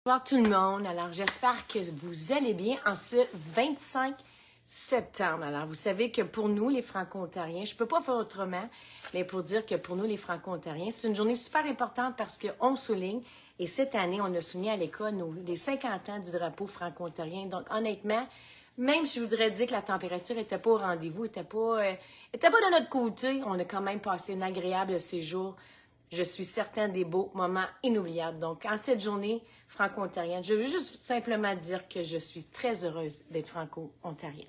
Bonsoir tout le monde. Alors, j'espère que vous allez bien en ce 25 septembre. Alors, vous savez que pour nous, les Franco-Ontariens, je ne peux pas faire autrement, mais pour dire que pour nous, les Franco-Ontariens, c'est une journée super importante parce qu'on souligne, et cette année, on a souligné à l'école les 50 ans du drapeau franco-ontarien. Donc, honnêtement, même si je voudrais dire que la température n'était pas au rendez-vous, n'était pas de notre côté, on a quand même passé un agréable séjour. Je suis certaine des beaux moments inoubliables. Donc, en cette journée franco-ontarienne, je veux juste simplement dire que je suis très heureuse d'être franco-ontarienne.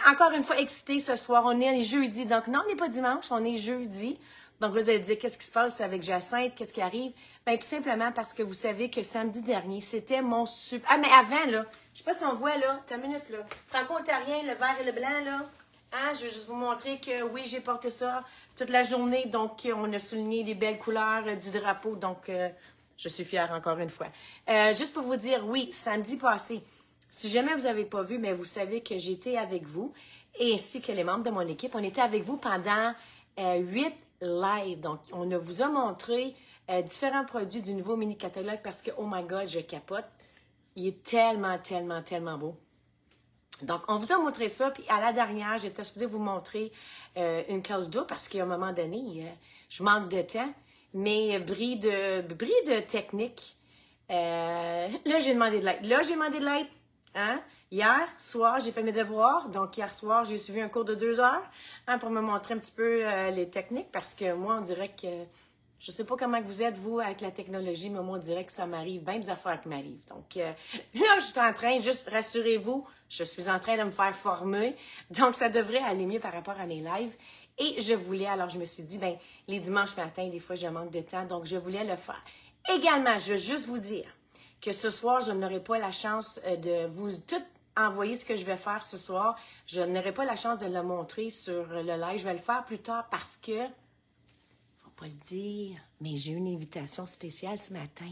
Encore une fois, excitée ce soir. On est jeudi. Donc, non, on n'est pas dimanche, on est jeudi. Donc, vous allez dire, qu'est-ce qui se passe avec Jacinthe? Qu'est-ce qui arrive? Bien, tout simplement parce que vous savez que samedi dernier, c'était mon super... Ah, mais avant, là, je sais pas si on voit, là, t'as une minute, là. Franco-ontarien, le vert et le blanc, là. Hein? Je veux juste vous montrer que, oui, j'ai porté ça toute la journée. Donc, on a souligné les belles couleurs du drapeau. Donc, je suis fière encore une fois. Juste pour vous dire, oui, samedi passé, si jamais vous n'avez pas vu, mais vous savez que j'étais avec vous, et ainsi que les membres de mon équipe, on était avec vous pendant 8 lives. Donc, on vous a montré différents produits du nouveau mini-catalogue parce que, oh my God, je capote. Il est tellement, tellement, tellement beau. Donc, on vous a montré ça, puis à la dernière, j'étais supposée vous montrer une classe d'eau parce qu'à un moment donné, je manque de temps, mais bris de technique. Là, j'ai demandé de l'aide. Hein? Hier soir, j'ai fait mes devoirs. Donc, hier soir, j'ai suivi un cours de 2 heures pour me montrer un petit peu les techniques parce que moi, on dirait que je ne sais pas comment vous êtes, vous, avec la technologie, mais moi, on dirait que ça m'arrive, bien des affaires qui m'arrivent. Donc, là, je suis en train, juste rassurez-vous, je suis en train de me faire former. Donc, ça devrait aller mieux par rapport à mes lives. Et je voulais, alors je me suis dit, bien, les dimanches matins, des fois, je manque de temps, donc je voulais le faire. Également, je veux juste vous dire que ce soir, je n'aurai pas la chance de vous tout envoyer ce que je vais faire ce soir. Je n'aurai pas la chance de le montrer sur le live. Je vais le faire plus tard parce que, faut pas le dire, mais j'ai eu une invitation spéciale ce matin.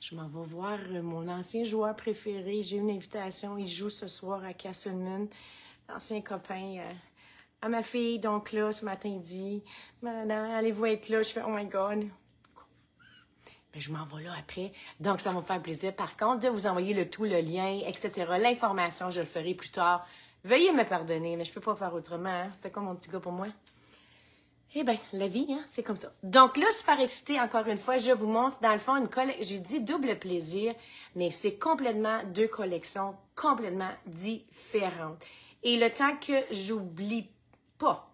Je m'en vais voir mon ancien joueur préféré. J'ai eu une invitation. Il joue ce soir à Castleman. Ancien copain à ma fille. Donc là, ce matin, il dit, « Madame, allez-vous être là? » Je fais, « Oh my God! » Mais je m'en vais là après. Donc, ça va me faire plaisir. Par contre, de vous envoyer le tout, le lien, etc. L'information, je le ferai plus tard. Veuillez me pardonner, mais je ne peux pas faire autrement. Hein? C'était comme mon petit gars pour moi. Eh bien, la vie, hein, c'est comme ça. Donc là, super excitée, encore une fois, je vous montre, dans le fond, une collection, j'ai dit double plaisir, mais c'est complètement 2 collections complètement différentes. Et le temps que j'oublie pas,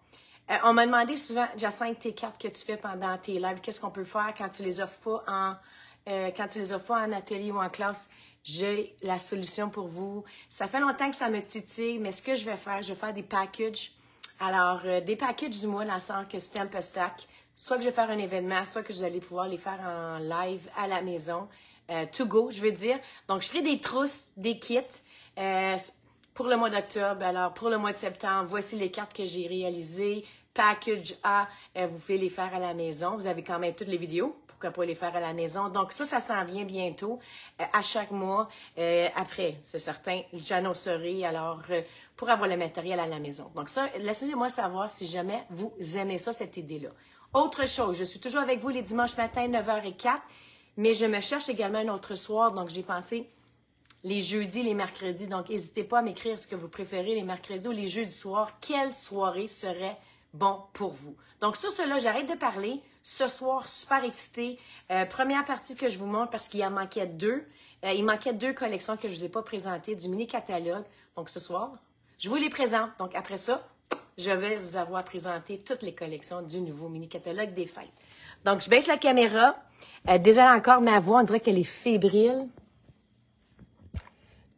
on m'a demandé souvent, Jacinthe, tes cartes que tu fais pendant tes lives, qu'est-ce qu'on peut faire quand tu les offres pas en atelier ou en classe? J'ai la solution pour vous. Ça fait longtemps que ça me titille, mais ce que je vais faire des packages. Alors, des packages du mois dans le sens que Stamp a Stack, soit que je vais faire un événement, soit que vous allez pouvoir les faire en live à la maison, to go, je veux dire. Donc, je ferai des trousses, des kits pour le mois d'octobre. Alors, pour le mois de septembre, voici les cartes que j'ai réalisées. Package A, vous pouvez les faire à la maison. Vous avez quand même toutes les vidéos. Pourquoi pas les faire à la maison? Donc, ça s'en vient bientôt, à chaque mois. Après, c'est certain, j'annoncerai alors pour avoir le matériel à la maison. Donc, ça, laissez-moi savoir si jamais vous aimez ça, cette idée-là. Autre chose, je suis toujours avec vous les dimanches matins, 9h04, mais je me cherche également un autre soir. Donc, j'ai pensé les jeudis, les mercredis. Donc, n'hésitez pas à m'écrire ce que vous préférez, les mercredis ou les jeudis soirs. Quelle soirée serait bon pour vous? Donc, sur cela, j'arrête de parler. Ce soir, super excitée. Première partie que je vous montre parce qu'il en manquait 2. Il manquait 2 collections que je ne vous ai pas présentées du mini-catalogue. Donc, ce soir, je vous les présente. Donc, après ça, je vais vous avoir présenté toutes les collections du nouveau mini-catalogue des fêtes. Donc, je baisse la caméra. Désolée encore, ma voix, on dirait qu'elle est fébrile.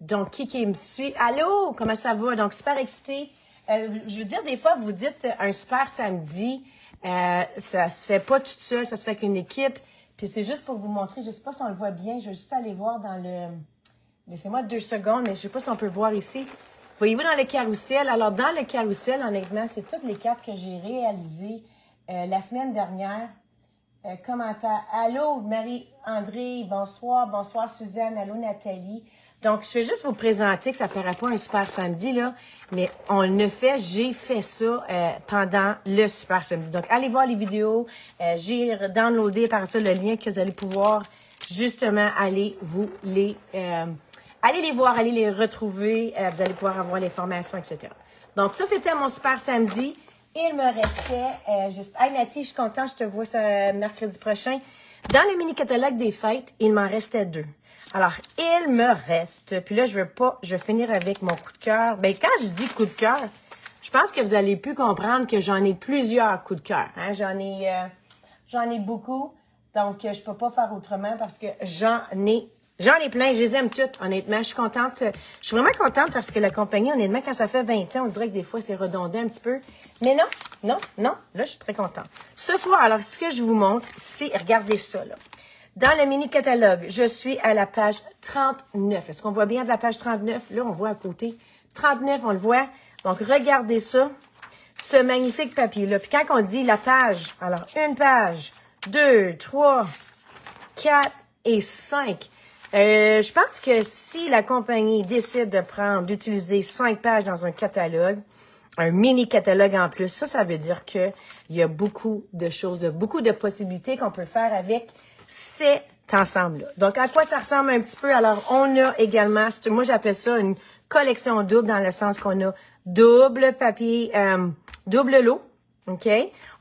Donc, qui me suit? Allô? Comment ça va? Donc, super excitée. Je veux dire, des fois, vous dites un super samedi, ça se fait pas tout seul, ça se fait avec une équipe. Puis c'est juste pour vous montrer, je sais pas si on le voit bien, je vais juste aller voir dans le... Laissez-moi 2 secondes, mais je sais pas si on peut le voir ici. Voyez-vous dans le carrousel? Alors, dans le carrousel, honnêtement, c'est toutes les cartes que j'ai réalisées la semaine dernière. Commentaire. Allô, Marie-André, bonsoir. Bonsoir, Suzanne. Allô, Nathalie. Donc, je vais juste vous présenter que ça ne fera pas un super samedi, là, mais j'ai fait ça pendant le super samedi. Donc, allez voir les vidéos. J'ai downloadé par ça le lien que vous allez pouvoir justement, allez les voir, allez les retrouver. Vous allez pouvoir avoir l'information, etc. Donc, ça, c'était mon super samedi. Il me restait juste... Hey, Nathalie, je suis contente, je te vois ce mercredi prochain. Dans le mini-catalogue des fêtes, il m'en restait 2. Alors, il me reste... Puis là, je vais finir avec mon coup de cœur. Ben, quand je dis coup de cœur, je pense que vous allez plus comprendre que j'en ai plusieurs coups de cœur. Hein? J'en ai beaucoup. Donc, je peux pas faire autrement parce que j'en ai plein. Je les aime toutes, honnêtement. Je suis contente. Je suis vraiment contente parce que la compagnie, honnêtement, quand ça fait 20 ans, on dirait que des fois, c'est redondant un petit peu. Mais non. Là, je suis très contente. Ce soir, alors, ce que je vous montre, c'est, regardez ça, là. Dans le mini-catalogue, je suis à la page 39. Est-ce qu'on voit bien de la page 39? Là, on voit à côté. 39, on le voit. Donc, regardez ça. Ce magnifique papier-là. Puis quand on dit la page, alors, une page, 2, 3, 4 et 5. Je pense que si la compagnie décide d'utiliser 5 pages dans un catalogue, un mini-catalogue en plus, ça veut dire qu'il y a beaucoup de choses, beaucoup de possibilités qu'on peut faire avec cet ensemble-là. Donc, à quoi ça ressemble un petit peu? Alors, on a également, moi j'appelle ça une collection double dans le sens qu'on a double papier, double lot, OK?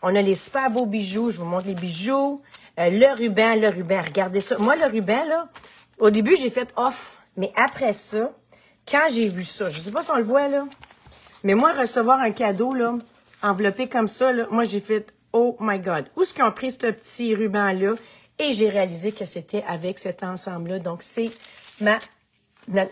On a les super beaux bijoux, je vous montre les bijoux, le ruban, regardez ça. Moi, le ruban, là, au début, j'ai fait off, mais après ça, quand j'ai vu ça, je sais pas si on le voit, là, mais moi, recevoir un cadeau, là, enveloppé comme ça, là, moi, j'ai fait oh my God. Où est-ce qu'ils ont pris ce petit ruban-là? Et j'ai réalisé que c'était avec cet ensemble-là. Donc, c'est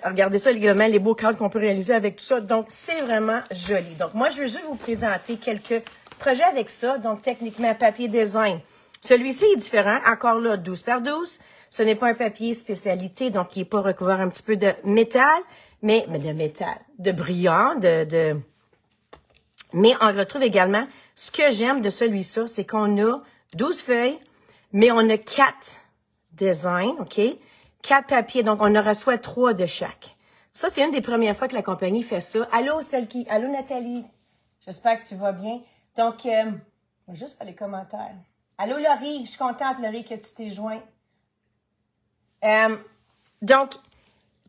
regardez ça, également, les beaux cadres qu'on peut réaliser avec tout ça. Donc, c'est vraiment joli. Donc, moi, je veux juste vous présenter quelques projets avec ça. Donc, techniquement, papier design. Celui-ci est différent. Encore là, 12 par 12. Ce n'est pas un papier spécialité, donc il n'est pas recouvert un petit peu de métal, mais de métal, de brillant, Mais on retrouve également, ce que j'aime de celui-ci, c'est qu'on a 12 feuilles, mais on a 4 designs, OK? 4 papiers, donc on en reçoit 3 de chaque. Ça, c'est une des premières fois que la compagnie fait ça. Allô, allô, Nathalie? J'espère que tu vas bien. Donc, juste faire les commentaires. Allô, Laurie? Je suis contente, Laurie, que tu t'es joint. Donc,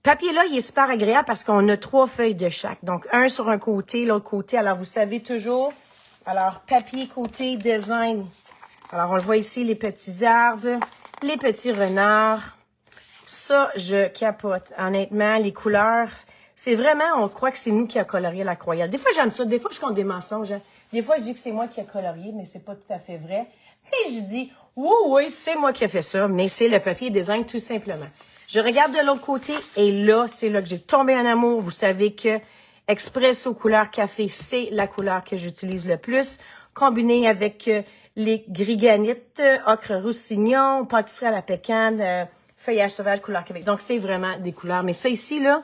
papier-là, il est super agréable parce qu'on a 3 feuilles de chaque. Donc, un sur un côté, l'autre côté. Alors, vous savez toujours. Alors, papier, côté, design. Alors, on le voit ici, les petits arbres, les petits renards. Ça, je capote. Honnêtement, les couleurs, c'est vraiment, on croit que c'est nous qui a colorié la croyale. Des fois, j'aime ça. Des fois, je compte des mensonges. Hein. Des fois, je dis que c'est moi qui a colorié, mais c'est pas tout à fait vrai. Et je dis, oui, c'est moi qui ai fait ça, mais c'est le papier design tout simplement. Je regarde de l'autre côté et là, c'est là que j'ai tombé en amour. Vous savez que Expresso couleur café, c'est la couleur que j'utilise le plus, combinée avec les griganites, ocre roussignon, pâtisserie à la pécane, feuillage sauvage couleur Québec. Donc, c'est vraiment des couleurs. Mais ça ici, là,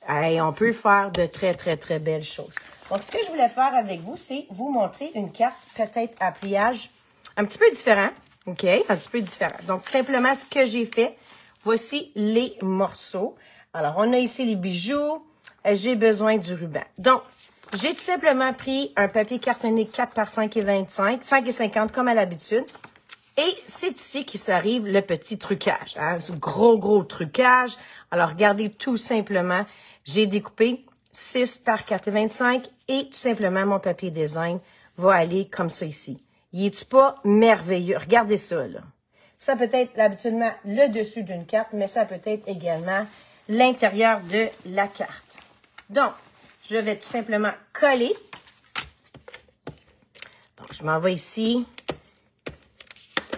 on peut faire de très, très, très belles choses. Donc, ce que je voulais faire avec vous, c'est vous montrer une carte peut-être à pliage un petit peu différent. OK? Un petit peu différent. Donc, tout simplement, ce que j'ai fait, voici les morceaux. Alors, on a ici les bijoux. J'ai besoin du ruban. Donc, j'ai tout simplement pris un papier cartonné 4 par 5,25, 5,50 comme à l'habitude. Et c'est ici qu'il s'arrive le petit trucage. Hein? Ce gros trucage. Alors, regardez tout simplement. J'ai découpé 6 par 4,25 et tout simplement, mon papier design va aller comme ça ici. Il est-tu pas merveilleux? Regardez ça, là. Ça peut être habituellement le dessus d'une carte, mais ça peut être également l'intérieur de la carte. Donc, je vais tout simplement coller. Donc, je m'en vais ici.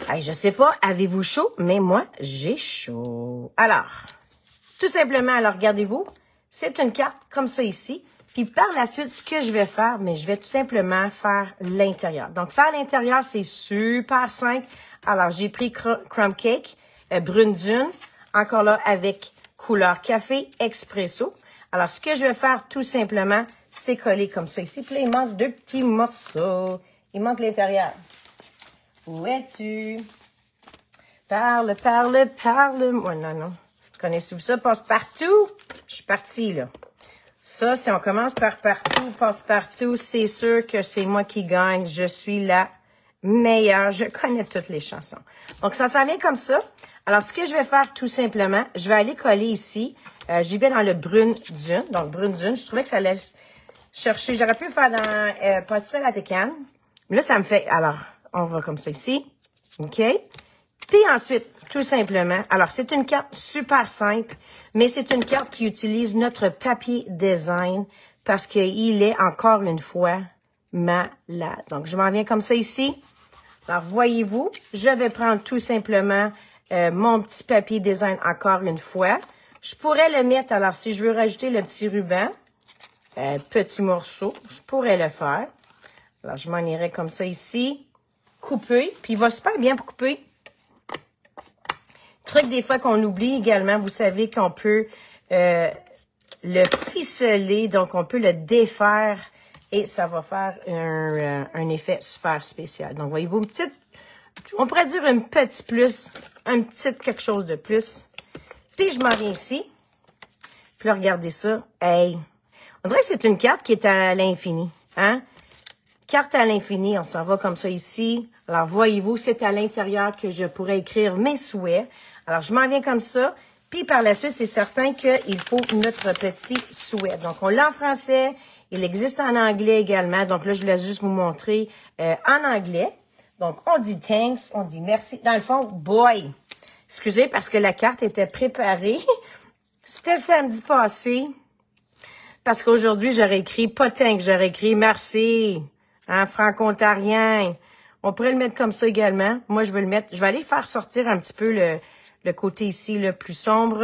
Hey, je sais pas, avez-vous chaud? Mais moi, j'ai chaud. Alors, tout simplement, alors regardez-vous, c'est une carte comme ça ici. Puis par la suite, ce que je vais faire, mais je vais tout simplement faire l'intérieur. Donc, faire l'intérieur, c'est super simple. Alors, j'ai pris Crumb Cake, Brune Dune, encore là avec couleur café, Expresso. Alors, ce que je vais faire tout simplement, c'est coller comme ça ici. Puis là, il manque 2 petits morceaux. Il manque l'intérieur. Où es-tu? Parle. Oh, non. Connaissez-vous ça? Passe-partout? Je suis partie, là. Ça, si on commence par partout, passe-partout, c'est sûr que c'est moi qui gagne. Je suis la meilleure. Je connais toutes les chansons. Donc, ça s'en vient comme ça. Alors, ce que je vais faire tout simplement, je vais aller coller ici. J'y vais dans le brune dune. Donc, brune dune, je trouvais que ça laisse chercher. J'aurais pu le faire dans pâtisserie à la pécane. Mais là, ça me fait... Alors, on va comme ça ici. OK? Puis ensuite, tout simplement, alors c'est une carte super simple, mais c'est une carte qui utilise notre papier design parce qu'il est, encore une fois, malade. Donc, je m'en viens comme ça ici. Alors, voyez-vous, je vais prendre tout simplement mon petit papier design encore une fois. Je pourrais le mettre, alors si je veux rajouter le petit ruban, petit morceau, je pourrais le faire. Alors, je m'en irai comme ça ici, couper, puis il va super bien pour couper. Truc des fois qu'on oublie également, vous savez qu'on peut le ficeler, donc on peut le défaire et ça va faire un effet super spécial. Donc, voyez-vous, une petite, on pourrait dire un petit plus, un petit quelque chose de plus. Puis, je m'en viens ici. Puis là, regardez ça. Hey! On dirait que c'est une carte qui est à l'infini. Hein? Carte à l'infini, on s'en va comme ça ici. Alors, voyez-vous, c'est à l'intérieur que je pourrais écrire mes souhaits. Alors, je m'en viens comme ça. Puis, par la suite, c'est certain qu'il faut notre petit souhait. Donc, on l'a en français. Il existe en anglais également. Donc, là, je voulais juste vous montrer en anglais. Donc, on dit thanks, on dit merci. Dans le fond, boy. Excusez, parce que la carte était préparée. C'était samedi passé. Parce qu'aujourd'hui, j'aurais écrit pas thanks, j'aurais écrit merci. Hein, franco-ontarien. On pourrait le mettre comme ça également. Moi, je vais le mettre. Je vais aller faire sortir un petit peu le côté ici, le plus sombre.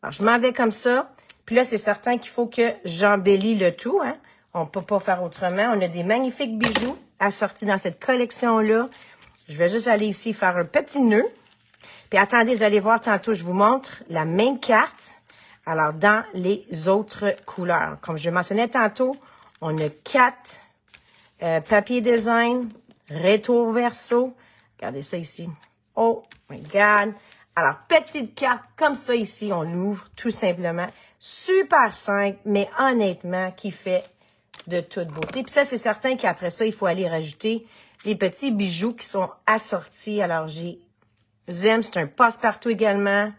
Alors, je m'en vais comme ça. Puis là, c'est certain qu'il faut que j'embellis le tout. Hein. On ne peut pas faire autrement. On a des magnifiques bijoux assortis dans cette collection-là. Je vais juste aller ici faire un petit nœud. Puis attendez, vous allez voir tantôt, je vous montre la même carte. Alors, dans les autres couleurs. Comme je mentionnais tantôt, on a 4 papier design, rétro verso. Regardez ça ici. Oh my God! Alors, petite carte comme ça ici, on l'ouvre tout simplement. Super simple, mais honnêtement, qui fait de toute beauté. Puis ça, c'est certain qu'après ça, il faut aller rajouter les petits bijoux qui sont assortis. Alors, j'aime, c'est un passe-partout également.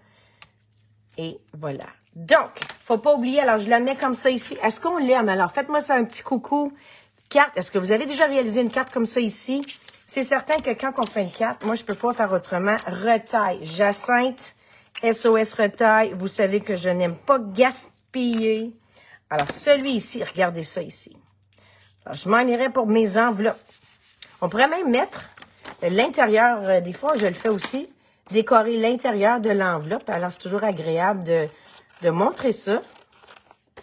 Et voilà. Donc, faut pas oublier, alors je la mets comme ça ici. Est-ce qu'on l'aime? Alors, faites-moi ça un petit coucou. Carte, est-ce que vous avez déjà réalisé une carte comme ça ici? C'est certain que quand on fait une carte, moi, je peux pas faire autrement. Retaille. Jacinthe, SOS Retaille. Vous savez que je n'aime pas gaspiller. Alors, celui ici, regardez ça ici. Alors, je m'en irai pour mes enveloppes. On pourrait même mettre l'intérieur, des fois, je le fais aussi, décorer l'intérieur de l'enveloppe. Alors, c'est toujours agréable de montrer ça.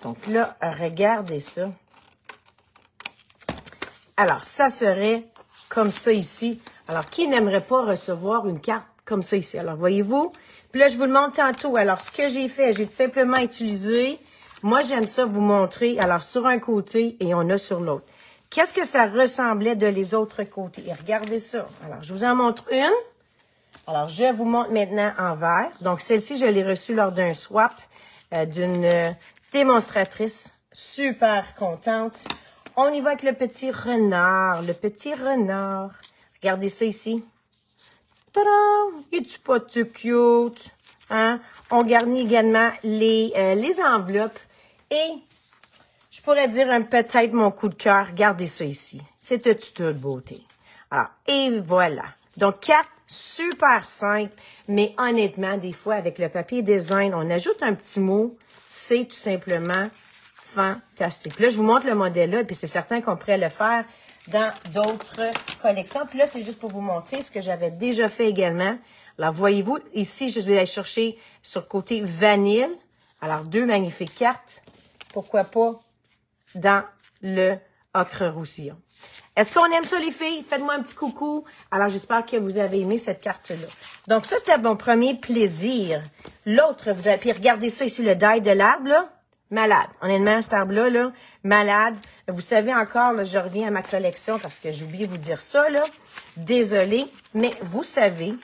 Donc là, regardez ça. Alors, ça serait comme ça ici. Alors, qui n'aimerait pas recevoir une carte comme ça ici? Alors, voyez-vous? Puis là, je vous le montre tantôt. Alors, ce que j'ai fait, j'ai tout simplement utilisé. Moi, j'aime ça vous montrer. Alors, sur un côté et on a sur l'autre. Qu'est-ce que ça ressemblait de les autres côtés? Et regardez ça. Alors, je vous en montre une. Alors, je vous montre maintenant en vert. Donc, celle-ci, je l'ai reçue lors d'un swap d'une démonstratrice. Super contente. On y va avec le petit renard. Le petit renard. Regardez ça ici. Tadam! Es-tu pas tout cute? Hein? On garnit également les enveloppes. Et je pourrais dire peut-être mon coup de cœur. Regardez ça ici. C'était toute beauté. Alors, et voilà. Donc, 4 super simples, mais honnêtement, des fois, avec le papier design, on ajoute un petit mot. C'est tout simplement fantastique. Là, je vous montre le modèle là, et puis c'est certain qu'on pourrait le faire dans d'autres collections. Puis là, c'est juste pour vous montrer ce que j'avais déjà fait également. Alors, voyez-vous, ici, je vais aller chercher sur le côté vanille. Alors, 2 magnifiques cartes. Pourquoi pas dans le ocre roussillon. Est-ce qu'on aime ça, les filles? Faites-moi un petit coucou. Alors, j'espère que vous avez aimé cette carte-là. Donc, ça, c'était mon premier plaisir. L'autre, vous avez... Puis, regardez ça ici, le die de l'arbre, là. Malade. Honnêtement, cet arbre-là, là, malade. Vous savez encore, là, je reviens à ma collection parce que j'ai oublié de vous dire ça, là. Désolée, mais vous savez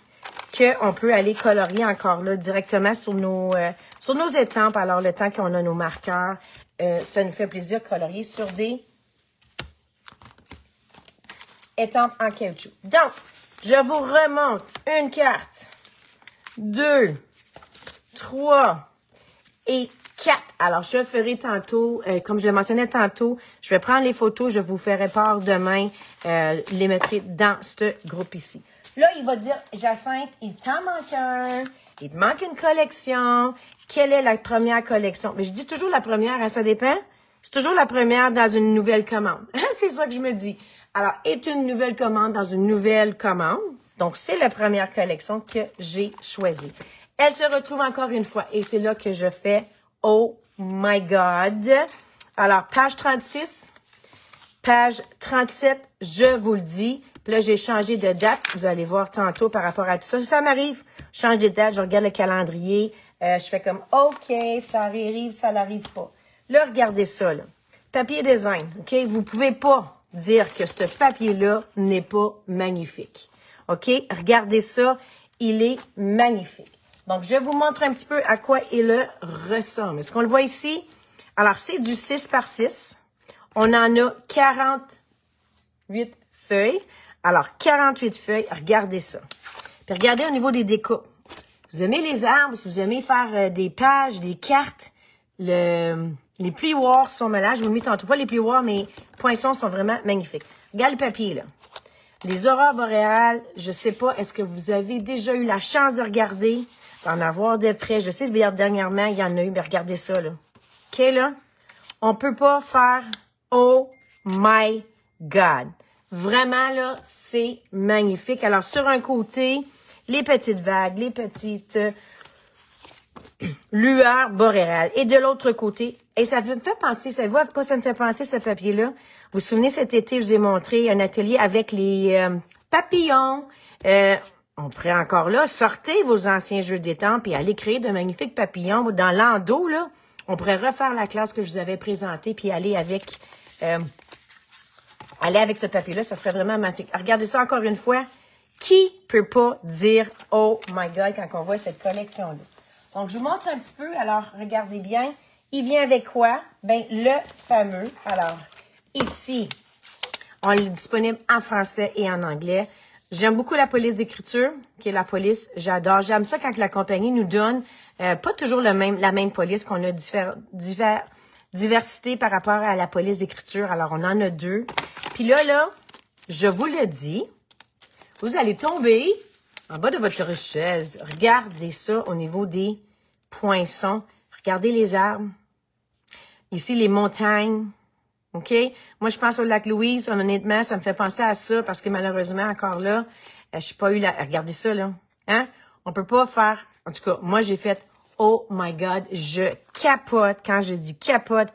qu'on peut aller colorier encore là directement sur nos étampes. Alors, le temps qu'on a nos marqueurs, ça nous fait plaisir de colorier sur des étampes en caoutchouc. Donc, je vous remonte une carte 2, 3 et 4. Alors, je ferai tantôt, comme je le mentionnais tantôt, je vais prendre les photos, je vous ferai part demain, les mettrai dans ce groupe ici. Là, il va dire, Jacinthe, il t'en manque un, il te manque une collection. Quelle est la première collection? Mais je dis toujours la première, hein, ça dépend. C'est toujours la première dans une nouvelle commande. C'est ça que je me dis. Alors, est une nouvelle commande dans une nouvelle commande. Donc, c'est la première collection que j'ai choisie. Elle se retrouve encore une fois et c'est là que je fais « Oh my God ». Alors, page 36, page 37, je vous le dis. Puis là, j'ai changé de date. Vous allez voir tantôt par rapport à tout ça. Ça m'arrive. Je change de date, je regarde le calendrier. Je fais comme « OK, ça arrive, ça n'arrive pas ». Là, regardez ça, là. Papier design, OK? Vous pouvez pas dire que ce papier-là n'est pas magnifique. OK? Regardez ça. Il est magnifique. Donc, je vous montre un petit peu à quoi il ressemble. Est-ce qu'on le voit ici? Alors, c'est du 6 par 6. On en a 48 feuilles. Alors, 48 feuilles. Regardez ça. Puis, regardez au niveau des découpes. Vous aimez les arbres, si vous aimez faire des pages, des cartes, les plioirs sont malades. Je vous le mets tantôt. Pas les plioirs, mais les poinçons sont vraiment magnifiques. Regarde le papier, là. Les aurores boréales, je sais pas, est-ce que vous avez déjà eu la chance de regarder, d'en avoir de près? Je sais, dernièrement, il y en a eu, mais regardez ça, là. OK, là? On peut pas faire « Oh my God ». Vraiment, là, c'est magnifique. Alors, sur un côté, les petites vagues, les petites lueurs boréales. Et de l'autre côté, et ça me fait penser, ça voit à quoi ça me fait penser, ce papier-là? Vous vous souvenez, cet été, je vous ai montré un atelier avec les papillons. On pourrait encore là, sortez vos anciens jeux d'étampes et allez créer de magnifiques papillons. Dans l'endos, là, on pourrait refaire la classe que je vous avais présentée puis aller avec ce papier-là. Ça serait vraiment magnifique. Regardez ça encore une fois. Qui peut pas dire « Oh my God » quand on voit cette collection-là? Donc, je vous montre un petit peu. Alors, regardez bien. Il vient avec quoi? Ben, le fameux. Alors, ici, on est disponible en français et en anglais. J'aime beaucoup la police d'écriture, qui est la police. J'adore. J'aime ça quand la compagnie nous donne pas toujours la même police, qu'on a diversité par rapport à la police d'écriture. Alors, on en a 2. Puis là, je vous le dis, vous allez tomber en bas de votre chaise. Regardez ça au niveau des poinçons. Regardez les arbres. Ici, les montagnes. OK? Moi, je pense au lac Louise. Honnêtement, ça me fait penser à ça parce que malheureusement, encore là, je n'ai pas eu la... Regardez ça, là. Hein? On peut pas faire... En tout cas, moi, j'ai fait « Oh my God ». Je capote. Quand je dis capote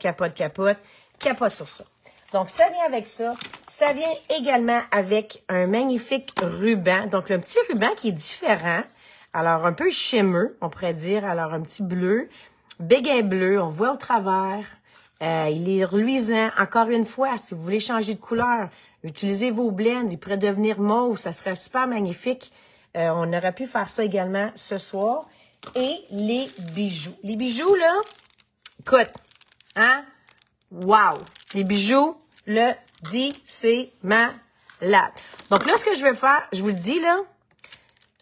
sur ça. Donc, ça vient avec ça. Ça vient également avec un magnifique ruban. Donc, le petit ruban qui est différent. Alors, un peu shimmer, on pourrait dire. Alors, un petit bleu. Béguin bleu, on voit au travers. Il est reluisant. Encore une fois, si vous voulez changer de couleur, utilisez vos blends. Il pourrait devenir mauve. Ça serait super magnifique. On aurait pu faire ça également ce soir. Et les bijoux. Les bijoux, là, écoute, hein? Wow! Les bijoux, le dit, c'est malade. Donc là, ce que je vais faire, je vous le dis, là,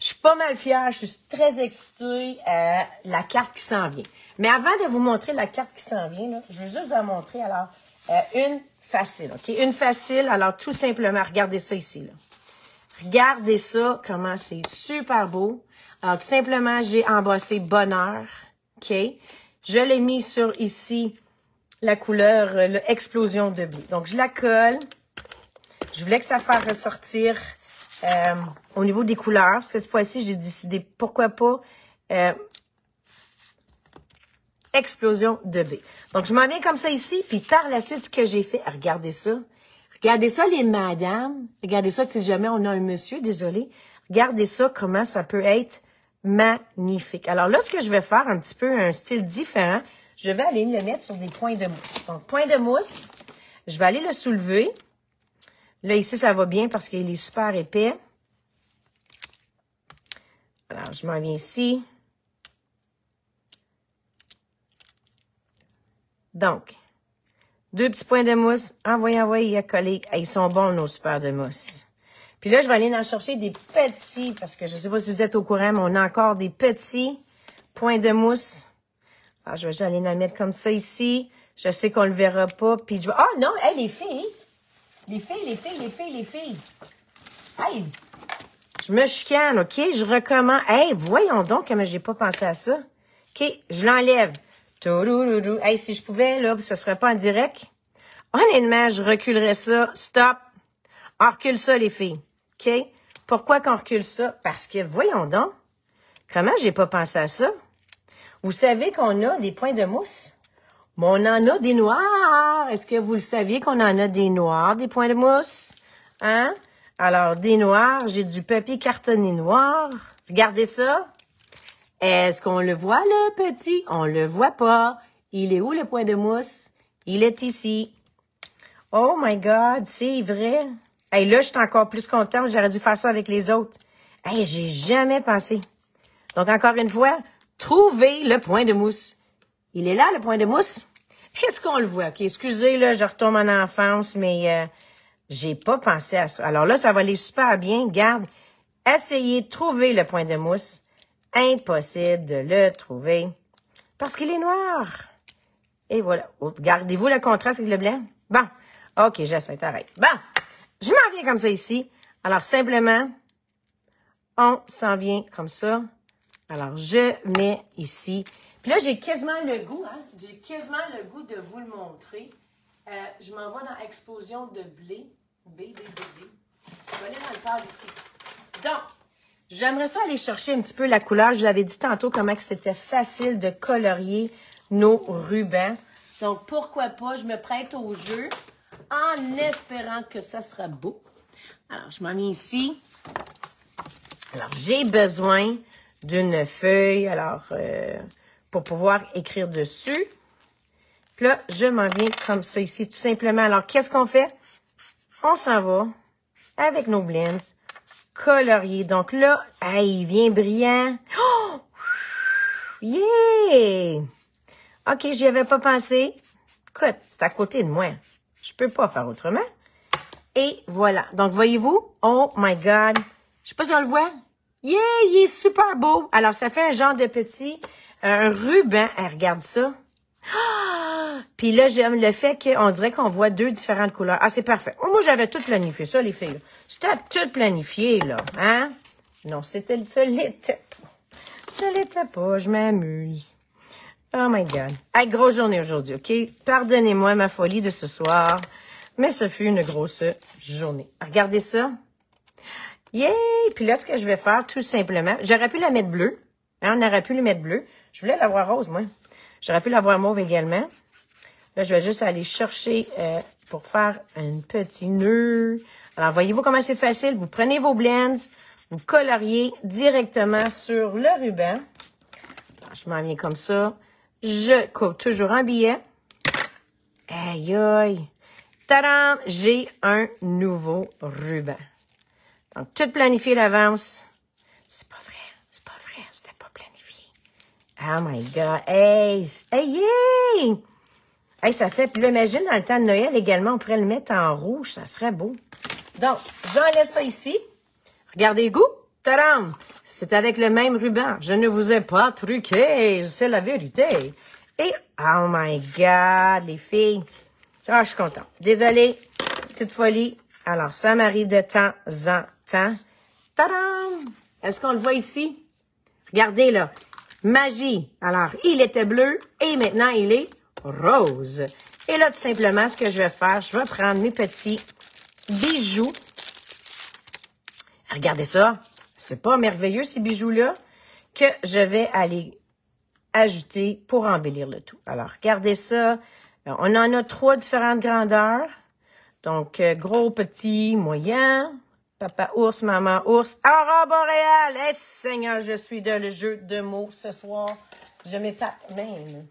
je suis pas mal fière, je suis très excitée à la carte qui s'en vient. Mais avant de vous montrer la carte qui s'en vient, là, je veux juste vous montrer, alors, une facile, OK? Une facile, alors tout simplement, regardez ça ici, là. Regardez ça, comment c'est super beau. Alors, tout simplement, j'ai embossé bonheur, OK? Je l'ai mis sur ici la couleur, l'explosion de blé. Donc, je la colle. Je voulais que ça fasse ressortir au niveau des couleurs. Cette fois-ci, j'ai décidé, pourquoi pas, explosion de blé. Donc, je m'en viens comme ça ici. Puis, par la suite, ce que j'ai fait, regardez ça. Regardez ça, les madames. Regardez ça, si jamais on a un monsieur, désolé. Regardez ça, comment ça peut être magnifique. Alors là, ce que je vais faire, un petit peu un style différent, je vais aller le mettre sur des points de mousse. Donc, point de mousse, je vais aller le soulever. Là, ici, ça va bien parce qu'il est super épais. Alors, je m'en viens ici. Donc, 2 petits points de mousse. Envoyez, à coller. Ils sont bons, nos super de mousse. Puis là, je vais aller en chercher des petits, parce que je ne sais pas si vous êtes au courant, mais on a encore des petits points de mousse. Alors, je vais aller en mettre comme ça ici. Je sais qu'on ne le verra pas. Puis je vais... Ah non, hey, les filles! Les filles! Hey! Je me chicane, OK? Je recommence. Hey, voyons donc comment j'ai pas pensé à ça. OK, je l'enlève. Hey, si je pouvais, là, ça serait pas en direct. Honnêtement, je reculerais ça. Stop! On recule ça, les filles. OK? Pourquoi qu'on recule ça? Parce que, voyons donc, comment j'ai pas pensé à ça? Vous savez qu'on a des points de mousse? Mais on en a des noirs. Est-ce que vous le saviez qu'on en a des noirs, des points de mousse? Hein? Alors, des noirs, j'ai du papier cartonné noir. Regardez ça. Est-ce qu'on le voit, le petit? On le voit pas. Il est où, le point de mousse? Il est ici. Oh my God, c'est vrai. Hey, là, je suis encore plus contente. J'aurais dû faire ça avec les autres. Hey, j'ai jamais pensé. Donc, encore une fois, trouvez le point de mousse. Il est là, le point de mousse? Est-ce qu'on le voit? OK, excusez, là, je retombe en enfance, mais j'ai pas pensé à ça. Alors là, ça va aller super bien. Garde, essayez de trouver le point de mousse. Impossible de le trouver parce qu'il est noir. Et voilà. Gardez-vous le contraste avec le blanc? Bon. OK, j'essaie, t'arrêtes. Bon. Je m'en viens comme ça ici. Alors, simplement, on s'en vient comme ça. Alors, je mets ici. Puis là, j'ai quasiment le goût, hein? J'ai quasiment le goût de vous le montrer. Je m'en vais dans Explosion de blé. B. Je vais aller dans le pâle ici. Donc, j'aimerais ça aller chercher un petit peu la couleur. Je vous avais dit tantôt comment que c'était facile de colorier nos rubans. Donc, pourquoi pas, je me prête au jeu en espérant que ça sera beau. Alors, je m'en mets ici. Alors, j'ai besoin d'une feuille, alors, pour pouvoir écrire dessus. Puis là, je m'en viens comme ça ici, tout simplement. Alors, qu'est-ce qu'on fait? On s'en va avec nos blends, colorier. Donc là, hey, il vient brillant. Oh! Yeah! OK, j'y avais pas pensé. Écoute, c'est à côté de moi. Je peux pas faire autrement. Et voilà. Donc, voyez-vous? Oh my God! Je sais pas si on le voit. Yeah! Il est super beau. Alors, ça fait un genre de petit ruban. Hey, regarde ça. Ah! Puis là, j'aime le fait qu'on dirait qu'on voit deux différentes couleurs. Ah, c'est parfait. Oh, moi, j'avais tout planifié ça, les filles. C'était tout planifié, là. Hein? Non, ça l'était pas. Ça l'était pas. Je m'amuse. Oh my God. Hey, grosse journée aujourd'hui, OK? Pardonnez-moi ma folie de ce soir, mais ce fut une grosse journée. Regardez ça. Yay! Puis là, ce que je vais faire, tout simplement, j'aurais pu la mettre bleue. Hein, on aurait pu la mettre bleue. Je voulais la voir rose, moi. J'aurais pu la voir mauve également. Là, je vais juste aller chercher pour faire un petit nœud. Alors, voyez-vous comment c'est facile? Vous prenez vos blends, vous coloriez directement sur le ruban. Alors, je m'en viens comme ça. Je coupe toujours un billet. Aïe, aïe. Tadam! J'ai un nouveau ruban. Donc, tout planifié d'avance. C'est pas vrai. C'est pas vrai. C'était pas planifié. Oh my God. Hey! Hey, hey! Hey, ça fait... Puis là, imagine, dans le temps de Noël, également, on pourrait le mettre en rouge. Ça serait beau. Donc, j'enlève ça ici. Regardez le goût. Tadam! C'est avec le même ruban. Je ne vous ai pas truqué. C'est la vérité. Et, oh my God, les filles. Ah, je suis contente. Désolée. Petite folie. Alors, ça m'arrive de temps en temps. Tadam! Est-ce qu'on le voit ici? Regardez, là. Magie. Alors, il était bleu et maintenant, il est rose. Et là, tout simplement, ce que je vais faire, je vais prendre mes petits bijoux. Regardez ça. C'est pas merveilleux, ces bijoux-là, que je vais aller ajouter pour embellir le tout. Alors, regardez ça. On en a 3 différentes grandeurs. Donc, gros, petit, moyen. Papa ours, maman ours. Aurore boréale! Eh, Seigneur, je suis dans le jeu de mots ce soir. Je m'épate même.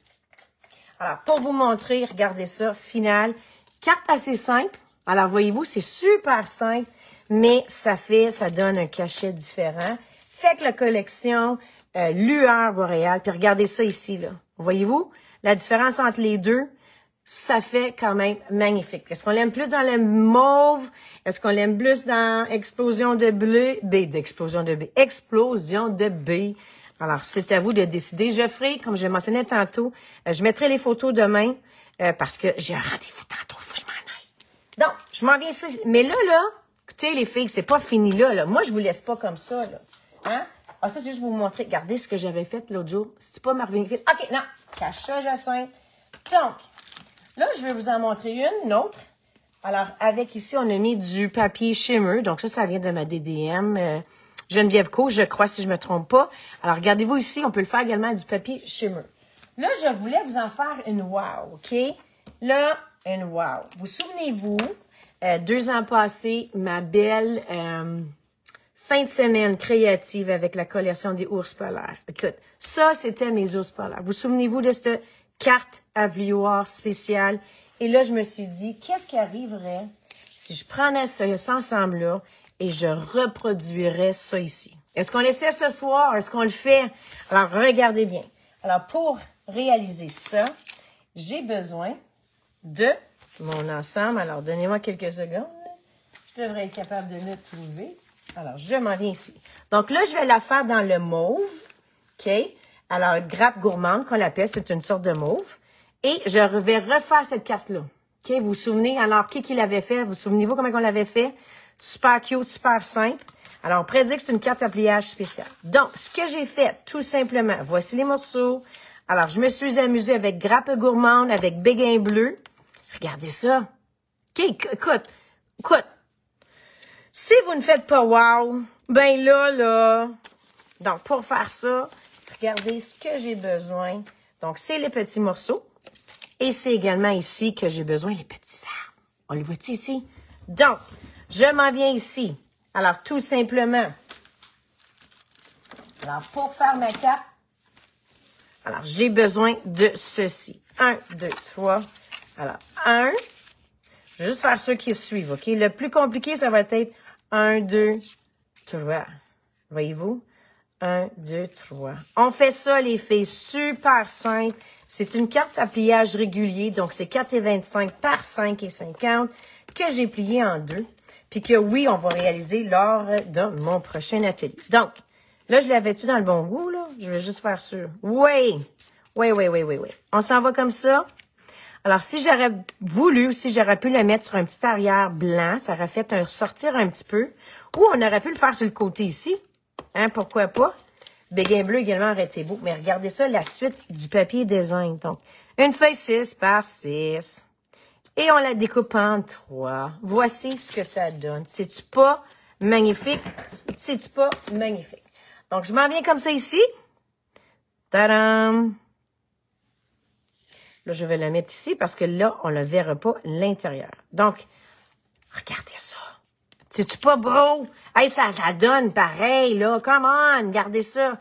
Alors, pour vous montrer, regardez ça, final. Carte assez simple. Alors, voyez-vous, c'est super simple, mais ça donne un cachet différent. Fait que la collection lueur boréale. Puis regardez ça ici, là. Voyez-vous la différence entre les deux? ça fait quand même magnifique. Est-ce qu'on l'aime plus dans le mauve? Est-ce qu'on l'aime plus dans explosion de explosion de B. Alors, c'est à vous de décider. Je ferai, comme je mentionnais tantôt, je mettrai les photos demain parce que j'ai un rendez-vous tantôt, il faut que je m'en aille. Donc, je m'en viens ici. Mais là, écoutez les filles, c'est pas fini là. Moi, je vous laisse pas comme ça, là. Hein? Ah, ça, c'est juste pour vous montrer. Regardez ce que j'avais fait l'autre jour. C'est pas Marvin Vite. OK, non. Cache ça, Jacinthe. Donc, là, je vais vous en montrer une autre. Alors, avec ici, on a mis du papier shimmer. Donc, ça vient de ma DDM Geneviève Co, je crois, si je me trompe pas. Alors, regardez-vous ici, on peut le faire également avec du papier shimmer. Là, je voulais vous en faire une wow, OK? Là, une wow. Vous souvenez-vous, 2 ans passés, ma belle fin de semaine créative avec la collection des ours polaires. Écoute, ça, c'était mes ours polaires. Vous souvenez-vous de cette carte à vouloir spéciale? Et là, je me suis dit, qu'est-ce qui arriverait si je prenais ça ensemble-là et je reproduirais ça ici? Est-ce qu'on l'essaie ce soir? Est-ce qu'on le fait? Alors, regardez bien. Alors, pour réaliser ça, j'ai besoin de mon ensemble. Alors, donnez-moi quelques secondes. Je devrais être capable de le trouver. Alors, je m'en viens ici. Donc là, je vais la faire dans le mauve. OK? Alors, grappe gourmande, qu'on l'appelle, c'est une sorte de mauve. Et je vais refaire cette carte-là. OK? Vous vous souvenez? Alors, qui l'avait fait? Vous souvenez-vous comment on l'avait fait? Super cute, super simple. Alors, on prédit que c'est une carte à pliage spéciale. Donc, ce que j'ai fait, tout simplement, voici les morceaux. Alors, je me suis amusée avec grappe gourmande, avec béguin bleu. Regardez ça. OK? Écoute. Si vous ne faites pas wow, ben là. Donc, pour faire ça, regardez ce que j'ai besoin. Donc, c'est les petits morceaux. Et c'est également ici que j'ai besoin les petits arbres. On le voit-tu ici? Donc, je m'en viens ici. Alors, tout simplement. Alors, pour faire ma cape, alors, j'ai besoin de ceci. 1, 2, 3. Alors, 1. Je vais juste faire ceux qui suivent, OK? Le plus compliqué, ça va être 1, 2, 3. Voyez-vous? 1, 2, 3. On fait ça, les filles, super simple. C'est une carte à pliage régulier, donc c'est 4,25 par 5,50 que j'ai plié en 2. Puis que oui, on va réaliser lors de mon prochain atelier. Donc, là, je l'avais-tu dans le bon goût, là? Je vais juste faire sûr. Oui. On s'en va comme ça. Alors, si j'aurais voulu, si j'aurais pu le mettre sur un petit arrière blanc, ça aurait fait ressortir un petit peu. Ou on aurait pu le faire sur le côté ici. Hein, pourquoi pas? Béguin bleu également aurait été beau. Mais regardez ça, la suite du papier design. Donc, une feuille 6 par 6. Et on la découpe en 3. Voici ce que ça donne. C'est-tu pas magnifique? C'est-tu pas magnifique? Donc, je m'en viens comme ça ici. Tadam! Là, je vais la mettre ici parce que là, on ne verra pas l'intérieur. Donc, regardez ça. C'est-tu pas beau? Hey, ça la donne pareil, là. Come on, regardez ça.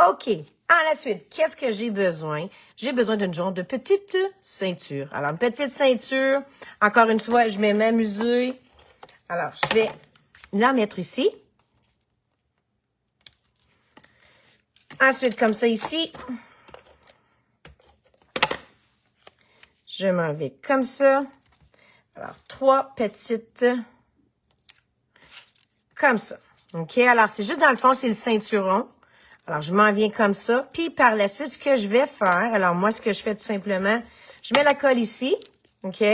OK. En la suite, qu'est-ce que j'ai besoin? J'ai besoin d'une genre de petite ceinture. Alors, une petite ceinture. Encore une fois, je vais m'amuser. Alors, je vais la mettre ici. Ensuite, comme ça ici. Je m'en vais comme ça. Alors, 3 petites comme ça. OK? Alors, c'est juste dans le fond, c'est le ceinturon. Alors, je m'en viens comme ça. Puis, par la suite, ce que je vais faire, alors moi, ce que je fais tout simplement, je mets la colle ici. OK?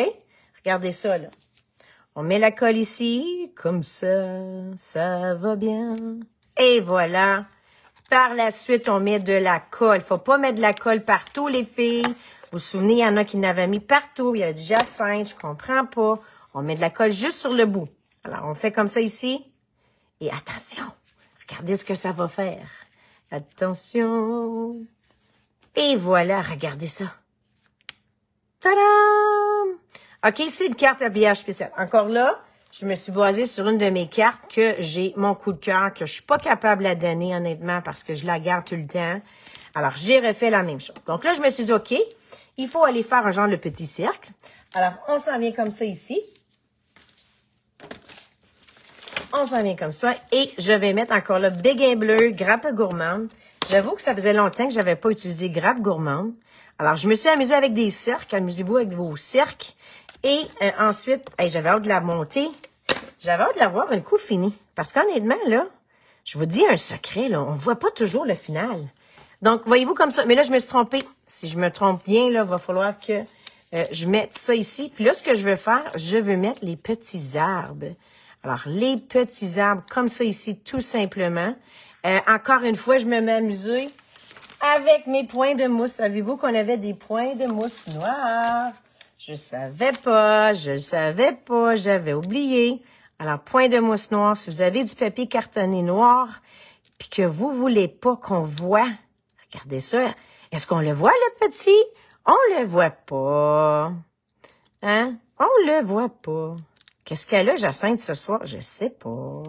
Regardez ça, là. On met la colle ici. Comme ça va bien. Et voilà. Par la suite, on met de la colle. Faut pas mettre de la colle partout, les filles. Vous vous souvenez, il y en a qui n'avaient mis partout. Il y a du jacinthe, je comprends pas. On met de la colle juste sur le bout. Alors, on fait comme ça ici. Et attention, regardez ce que ça va faire. Attention. Et voilà, regardez ça. Tadam! OK, c'est une carte à pliage spécial. Encore là, je me suis basée sur une de mes cartes que j'ai mon coup de cœur, que je suis pas capable de donner, honnêtement, parce que je la garde tout le temps. Alors, j'ai refait la même chose. Donc là, je me suis dit, OK, il faut aller faire un genre de petit cercle. Alors, on s'en vient comme ça ici. On s'en vient comme ça. Et je vais mettre encore le béguin bleu, grappe gourmande. J'avoue que ça faisait longtemps que j'avais pas utilisé Grappe Gourmande. Alors, je me suis amusée avec des cercles. Amusez-vous avec vos cercles. Et ensuite, hey, j'avais hâte de la monter. J'avais hâte de la voir un coup fini. Parce qu'honnêtement, là, je vous dis un secret, là, on voit pas toujours le final. Donc, voyez-vous comme ça. Mais là, je me suis trompée. Si je me trompe bien, là, il va falloir que je mette ça ici. Puis là, ce que je veux faire, je veux mettre les petits arbres. Alors, les petits arbres comme ça ici, tout simplement. Encore une fois, je me mets amusée avec mes points de mousse. Savez-vous qu'on avait des points de mousse noirs? Je savais pas, j'avais oublié. Alors, point de mousse noire, si vous avez du papier cartonné noir, puis que vous voulez pas qu'on voit, regardez ça. Est-ce qu'on le voit, le petit? On le voit pas. Hein? On le voit pas. Qu'est-ce qu'elle a, Jacinthe, ce soir? Je sais pas.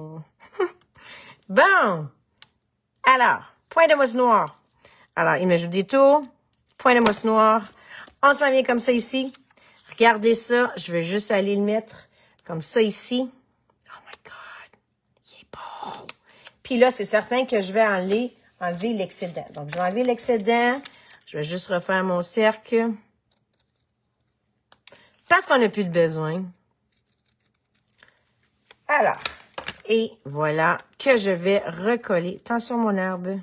Bon. Alors, point de mousse noire. Alors, il me joue des tours. Point de mousse noire. On s'en vient comme ça ici. Regardez ça. Je vais juste aller le mettre comme ça ici. Oh my God. Il est beau. Puis là, c'est certain que je vais enlever l'excédent. Donc, je vais enlever l'excédent. Je vais juste refaire mon cercle. Parce qu'on n'a plus de besoin. Alors, et voilà que je vais recoller. Attention, mon arbre.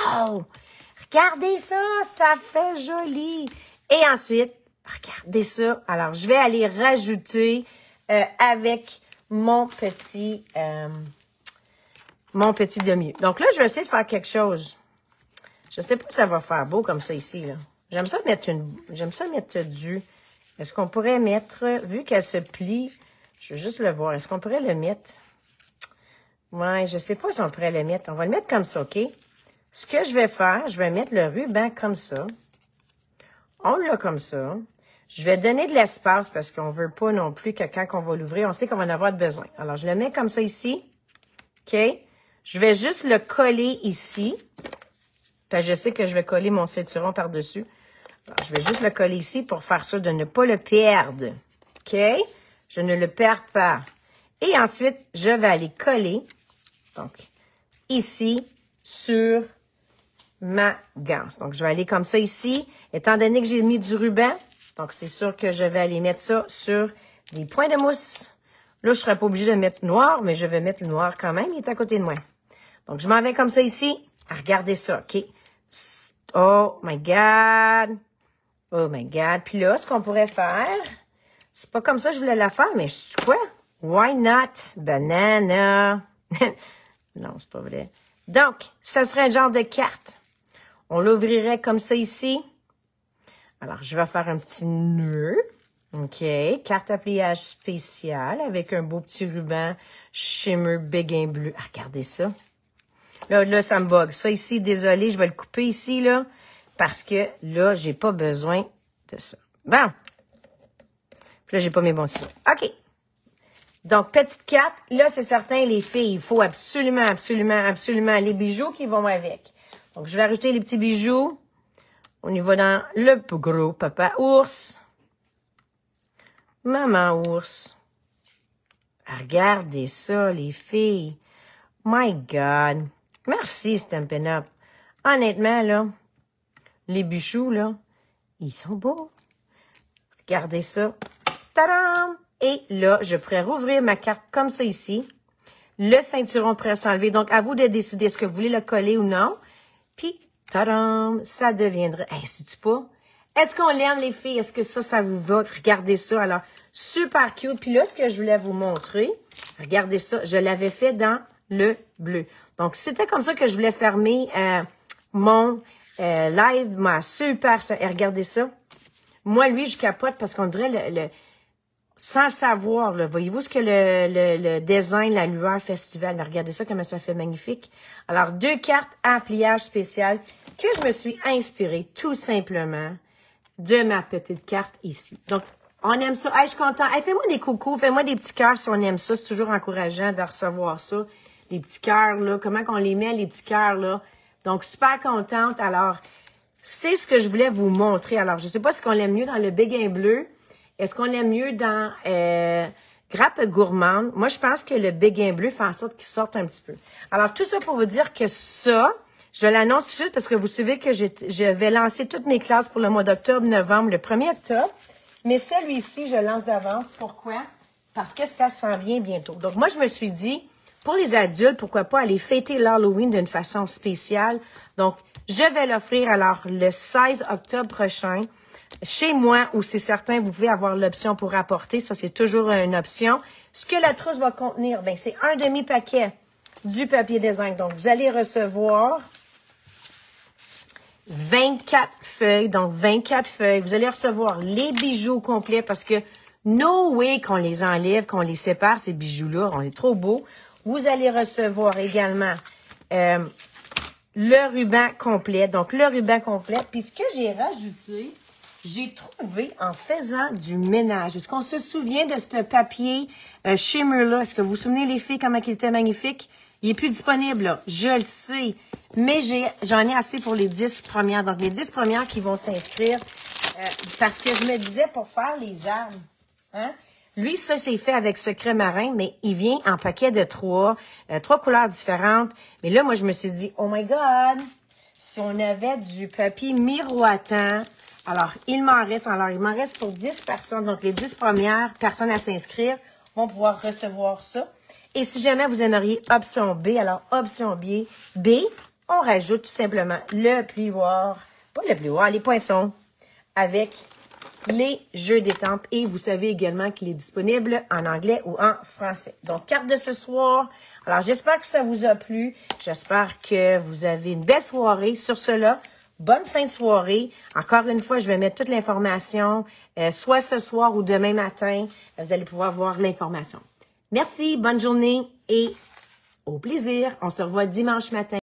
Wow! Regardez ça, ça fait joli. Et ensuite, regardez ça. Alors, je vais aller rajouter avec mon petit demi. Donc là, je vais essayer de faire quelque chose. Je sais pas si ça va faire beau comme ça ici, là. J'aime ça mettre du. Est-ce qu'on pourrait mettre, vu qu'elle se plie, je veux juste le voir. Est-ce qu'on pourrait le mettre? Ouais, je sais pas si on pourrait le mettre. On va le mettre comme ça, OK? Ce que je vais faire, je vais mettre le ruban comme ça. On l'a comme ça. Je vais donner de l'espace parce qu'on veut pas non plus que quand on va l'ouvrir, on sait qu'on va en avoir besoin. Alors, je le mets comme ça ici. OK? Je vais juste le coller ici. Puis je sais que je vais coller mon ceinturon par-dessus. Alors, je vais juste le coller ici pour faire sûr de ne pas le perdre. OK? Je ne le perds pas. Et ensuite, je vais aller coller, donc, ici, sur ma ganse. Donc, je vais aller comme ça ici. Étant donné que j'ai mis du ruban, donc c'est sûr que je vais aller mettre ça sur des points de mousse. Là, je ne serai pas obligée de mettre noir, mais je vais mettre le noir quand même. Il est à côté de moi. Donc, je m'en vais comme ça ici. Regardez ça, OK? Oh my God! Oh my God! Puis là, ce qu'on pourrait faire, c'est pas comme ça que je voulais la faire, mais je sais quoi? Why not? Banana! Non, c'est pas vrai. Donc, ça serait un genre de carte. On l'ouvrirait comme ça ici. Alors, je vais faire un petit nœud. OK. Carte à pliage spéciale avec un beau petit ruban shimmer béguin bleu. Ah, regardez ça. Là, ça me bug. Ça ici, désolé, je vais le couper ici, là, parce que là, j'ai pas besoin de ça. Bon. Puis là, j'ai pas mes bons stylos. OK. Donc, petite carte. Là, c'est certain, les filles, il faut absolument, absolument, absolument les bijoux qui vont avec. Donc, je vais ajouter les petits bijoux. On y va dans le gros papa ours. Maman ours. Regardez ça, les filles. My God. Merci, Stampin' Up. Honnêtement, là, les bijoux, là, ils sont beaux. Regardez ça. Tadam! Et là, je pourrais rouvrir ma carte comme ça ici. Le ceinturon pourrait s'enlever. Donc, à vous de décider est-ce que vous voulez le coller ou non. Puis, tadam! Ça deviendrait... Hey, sais-tu pas? Est-ce qu'on l'aime, les filles? Est-ce que ça vous va? Regardez ça. Alors, super cute. Puis là, ce que je voulais vous montrer, regardez ça. Je l'avais fait dans le bleu. Donc, c'était comme ça que je voulais fermer mon live. Super, ça. Et regardez ça. Moi, lui, je capote parce qu'on dirait sans savoir, là, voyez-vous ce que le design, la lueur festival, là, regardez ça, comment ça fait magnifique. Alors, 2 cartes à pliage spécial que je me suis inspirée tout simplement de ma petite carte ici. Donc, on aime ça. Hey, je suis contente. Hey, fais-moi des coucous, fais-moi des petits cœurs si on aime ça. C'est toujours encourageant de recevoir ça. Les petits cœurs, là, comment qu'on les met, les petits cœurs, là. Donc, super contente. Alors, c'est ce que je voulais vous montrer. Alors, je sais pas si on l'aime mieux dans le béguin bleu. Est-ce qu'on l'aime mieux dans grappe gourmande. Moi, je pense que le béguin bleu fait en sorte qu'il sorte un petit peu. Alors, tout ça pour vous dire que ça, je l'annonce tout de suite parce que vous savez que je vais lancer toutes mes classes pour le mois d'octobre, novembre, le 1er octobre. Mais celui-ci, je lance d'avance. Pourquoi? Parce que ça s'en vient bientôt. Donc, moi, je me suis dit, pour les adultes, pourquoi pas aller fêter l'Halloween d'une façon spéciale. Donc, je vais l'offrir alors le 16 octobre prochain. Chez moi, où c'est certain, vous pouvez avoir l'option pour apporter. Ça, c'est toujours une option. Ce que la trousse va contenir, ben, c'est un demi-paquet du papier de zinc. Donc, vous allez recevoir 24 feuilles. Donc, 24 feuilles. Vous allez recevoir les bijoux complets parce que no way qu'on les enlève, qu'on les sépare, ces bijoux-là. On est trop beaux. Vous allez recevoir également le ruban complet. Donc, le ruban complet. Puis, ce que j'ai rajouté, j'ai trouvé en faisant du ménage. Est-ce qu'on se souvient de ce papier shimmer-là? Est-ce que vous vous souvenez, les filles, comment il était magnifique? Il est plus disponible, là. Je le sais. Mais j'en ai assez pour les 10 premières. Donc, les 10 premières qui vont s'inscrire. Parce que je me disais pour faire les armes. Hein? Lui, ça, c'est fait avec secret marin, mais il vient en paquet de 3 couleurs différentes. Mais là, moi, je me suis dit, oh my God! Si on avait du papier miroitant... Alors, il m'en reste pour 10 personnes. Donc, les 10 premières personnes à s'inscrire vont pouvoir recevoir ça. Et si jamais vous aimeriez option B, alors option B, on rajoute tout simplement le plioir, pas le plioir, les poinçons avec les jeux d'étampes. Et vous savez également qu'il est disponible en anglais ou en français. Donc, carte de ce soir. Alors, j'espère que ça vous a plu. J'espère que vous avez une belle soirée. Sur cela, bonne fin de soirée. Encore une fois, je vais mettre toute l'information, soit ce soir ou demain matin. Vous allez pouvoir voir l'information. Merci, bonne journée et au plaisir. On se revoit dimanche matin.